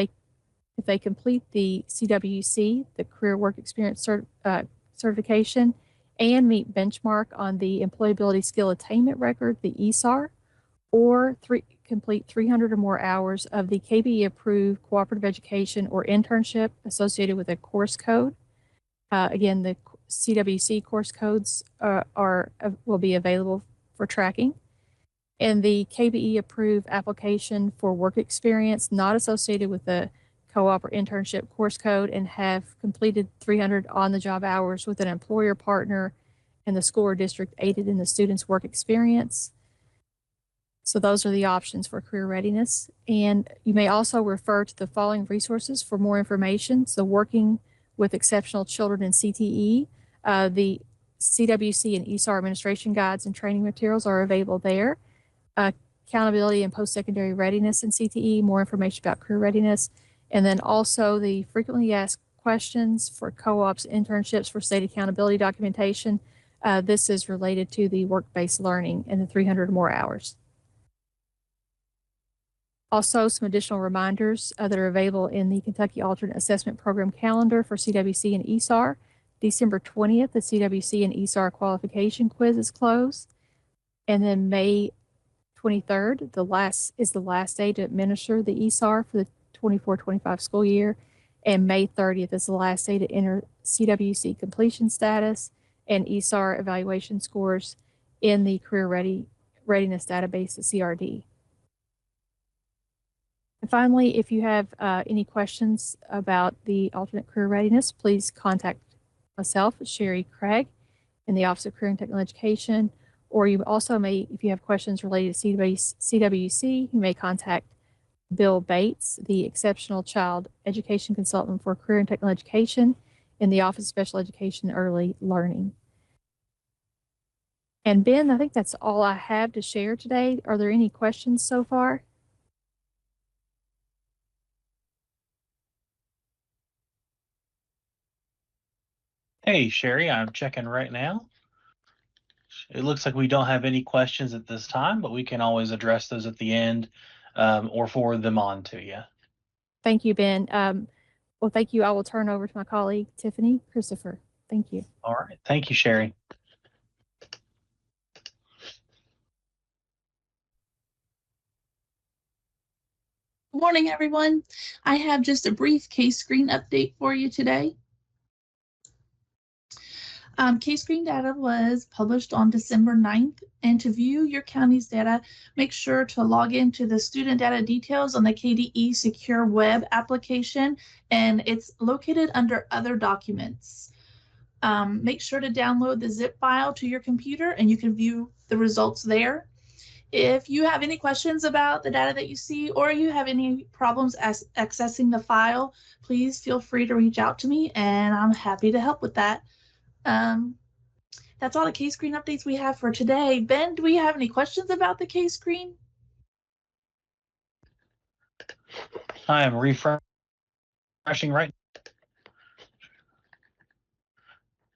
they complete the CWC, the Career Work Experience certification, and meet benchmark on the Employability Skill Attainment Record, the ESAR, or complete 300 or more hours of the KBE approved cooperative education or internship associated with a course code. Again, the CWC course codes will be available for tracking. And the KBE approved application for work experience not associated with the co-op or internship course code and have completed 300 on-the-job hours with an employer partner and the school or district aided in the student's work experience. So those are the options for career readiness. And you may also refer to the following resources for more information. So Working with Exceptional Children in CTE, the CWC and ESAR administration guides and training materials are available there. Accountability and post-secondary readiness in CTE, more information about career readiness. And then also the frequently asked questions for co-ops, internships for state accountability documentation. This is related to the work-based learning and the 300 or more hours. Also, some additional reminders that are available in the Kentucky Alternate Assessment Program calendar for CWC and ESAR. December 20th, the CWC and ESAR qualification quiz is closed. And then May 23rd, is the last day to administer the ESAR for the 24-25 school year, and May 30th is the last day to enter CWC completion status and ESAR evaluation scores in the Career Readiness Database, the CRD. And finally, if you have any questions about the alternate career readiness, please contact myself, Sherry Craig, in the Office of Career and Technical Education, or you also may, if you have questions related to CWC, you may contact Bill Bates, the Exceptional Child Education Consultant for Career and Technical Education in the Office of Special Education and Early Learning. And Ben, I think that's all I have to share today. Are there any questions so far? Hey, Sherry, I'm checking right now. It looks like we don't have any questions at this time, but we can always address those at the end or forward them on to you. Thank you, Ben. Well, thank you. I will turn over to my colleague, Tiffany Christopher. Thank you. All right. Thank you, Sherry. Good morning, everyone. I have just a brief case screen update for you today. Case screen data was published on December 9th, and to view your county's data, make sure to log into the student data details on the KDE Secure Web application, and it's located under Other Documents. Make sure to download the zip file to your computer, and you can view the results there. If you have any questions about the data that you see, or you have any problems accessing the file, please feel free to reach out to me, and I'm happy to help with that. That's all the case screen updates we have for today. Ben, do we have any questions about the case screen? I am refreshing right.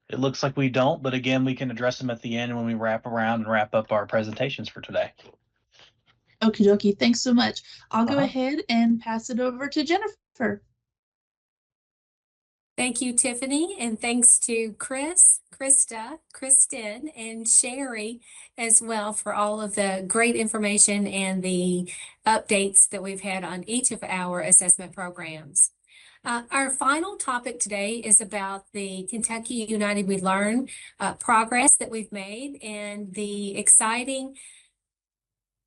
It looks like we don't, but again, we can address them at the end when we wrap around and wrap up our presentations for today. Okie dokie, thanks so much. I'll go ahead and pass it over to Jennifer. Thank you, Tiffany, and thanks to Chris, Krista, Kristen, and Sherry as well for all of the great information and the updates that we've had on each of our assessment programs. Our final topic today is about the Kentucky United We Learn progress that we've made and the exciting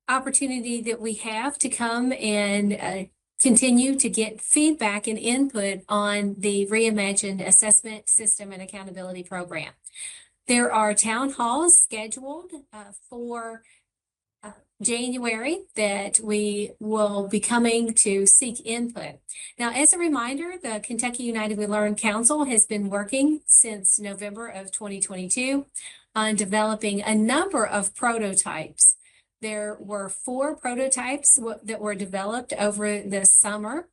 opportunity that we have to come and continue to get feedback and input on the reimagined assessment system and accountability program. There are town halls scheduled for January that we will be coming to seek input. Now, as a reminder, the Kentucky United We Learn Council has been working since November of 2022 on developing a number of prototypes. There were 4 prototypes that were developed over the summer,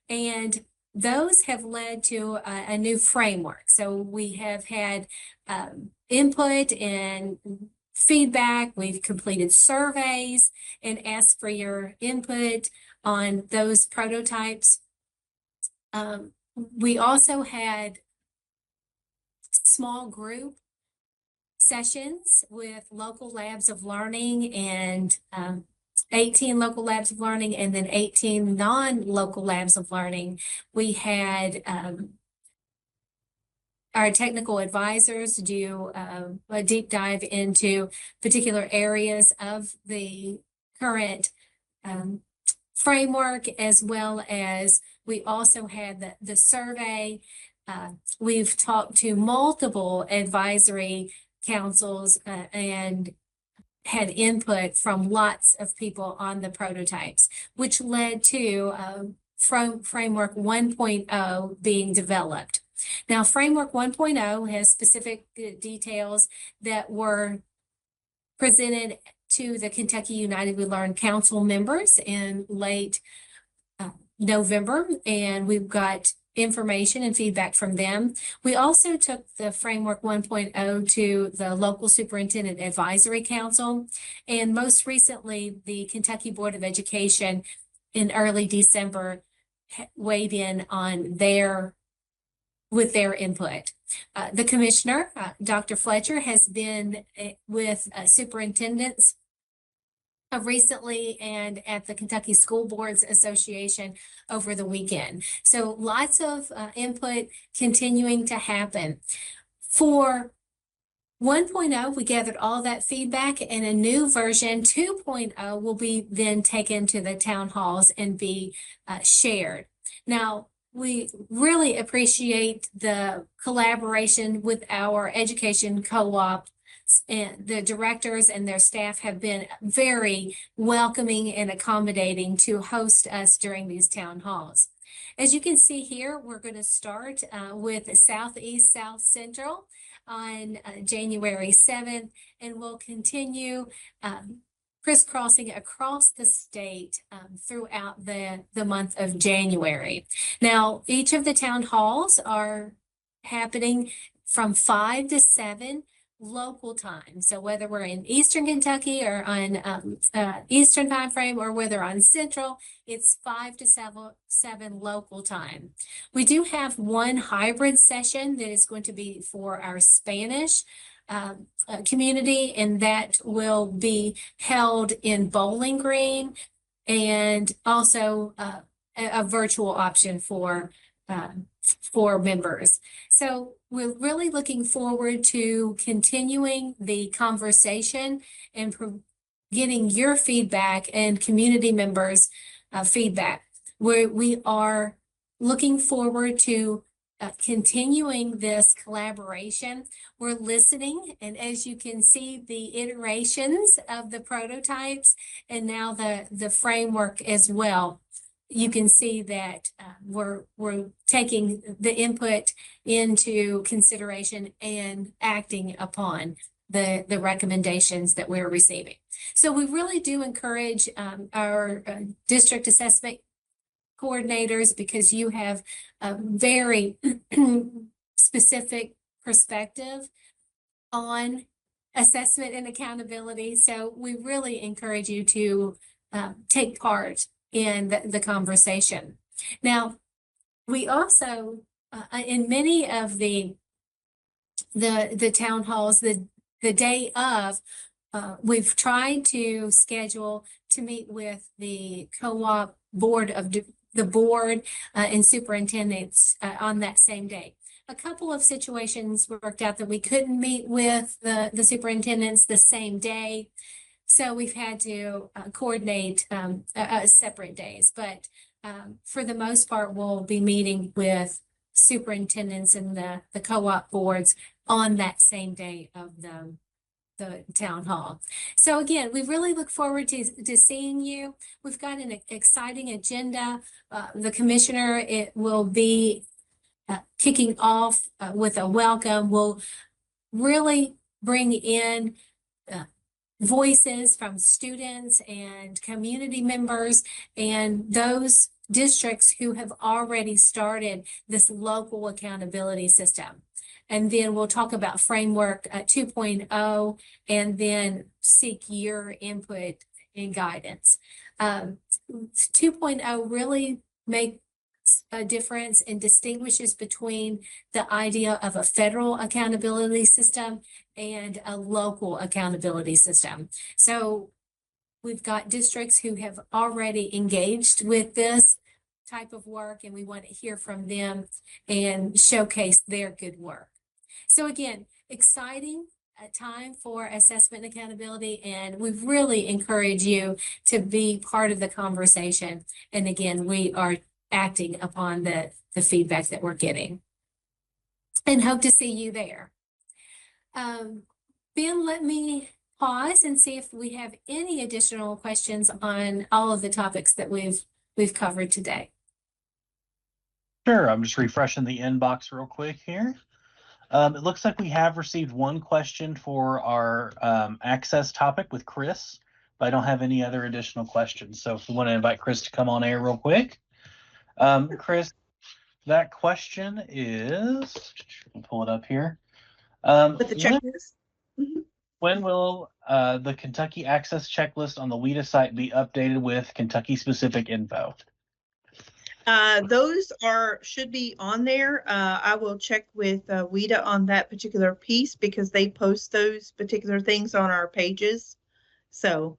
and those have led to a new framework. So we have had input and feedback. We've completed surveys and asked for your input on those prototypes. We also had small group sessions with local labs of learning and 18 local labs of learning and then 18 non-local labs of learning. We had our technical advisors do a deep dive into particular areas of the current framework, as well as we also had the survey. We've talked to multiple advisory councils and had input from lots of people on the prototypes, which led to Framework 1.0 being developed. Now, Framework 1.0 has specific details that were presented to the Kentucky United We Learn Council members in late November, and we've got information and feedback from them. We also took the Framework 1.0 to the local superintendent advisory council, and most recently, the Kentucky Board of Education in early December weighed in on with their input. The commissioner, Dr. Fletcher, has been with superintendents recently and at the Kentucky School Boards Association over the weekend. So lots of input continuing to happen. For 1.0, we gathered all that feedback, and a new version 2.0 will be then taken to the town halls and be shared. Now, we really appreciate the collaboration with our education co-op, and the directors and their staff have been very welcoming and accommodating to host us during these town halls. As you can see here, we're going to start with Southeast South Central on January 7th, and we'll continue crisscrossing across the state throughout the month of January. Now, each of the town halls are happening from 5 to 7 local time. So whether we're in Eastern Kentucky or on Eastern time frame, or whether on Central, it's 5 to 7 local time. We do have one hybrid session that is going to be for our Spanish community, and that will be held in Bowling Green, and also a virtual option for members. So we're really looking forward to continuing the conversation and getting your feedback and community members' feedback. We are looking forward to continuing this collaboration. We're listening, and as you can see, the iterations of the prototypes and now the framework as well. You can see that we're taking the input into consideration and acting upon the recommendations that we're receiving. So we really do encourage our district assessment coordinators, because you have a very specific perspective on assessment and accountability. So we really encourage you to take part in the conversation. Now, we also, in many of the town halls, the day of, we've tried to schedule to meet with the co-op board of the board and superintendents on that same day. A couple of situations worked out that we couldn't meet with the superintendents the same day. So we've had to coordinate separate days, but for the most part, we'll be meeting with superintendents and the co-op boards on that same day of the town hall. So again, we really look forward to seeing you. We've got an exciting agenda. The commissioner, it will be kicking off with a welcome. We'll really bring in voices from students and community members and those districts who have already started this local accountability system. And then we'll talk about framework 2.0 and then seek your input and guidance. 2.0 really makes a difference and distinguishes between the idea of a federal accountability system and a local accountability system. So we've got districts who have already engaged with this type of work, and we want to hear from them and showcase their good work. So again, exciting time for assessment and accountability, and we really encourage you to be part of the conversation. And again, we are acting upon the feedback that we're getting and hope to see you there. Ben, let me pause and see if we have any additional questions on all of the topics that we've covered today. Sure, I'm just refreshing the inbox real quick here. It looks like we have received one question for our access topic with Chris, but I don't have any other additional questions. So if we want to invite Chris to come on air real quick. Chris, that question is, I'll pull it up here. With the checklist. When will the Kentucky Access Checklist on the WIDA site be updated with Kentucky-specific info? Those should be on there. I will check with WIDA on that particular piece because they post those particular things on our pages. So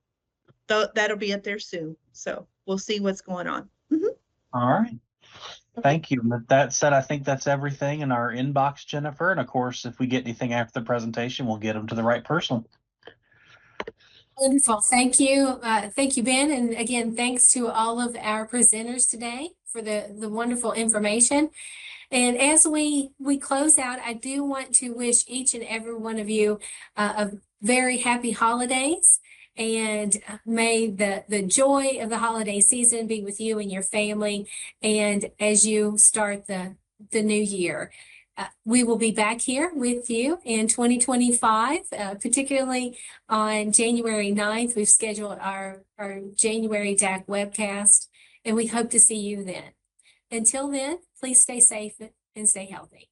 that'll be up there soon. So we'll see what's going on. All right. Thank you. With that said, I think that's everything in our inbox, Jennifer. And of course, if we get anything after the presentation, we'll get them to the right person. Wonderful. Thank you. Thank you, Ben. And again, thanks to all of our presenters today for the wonderful information. And as we close out, I do want to wish each and every one of you a very happy holidays. And may the joy of the holiday season be with you and your family. And as you start the new year, we will be back here with you in 2025, particularly on January 9th. We've scheduled our January DAC Webcast, and we hope to see you then. Until then, please stay safe and stay healthy.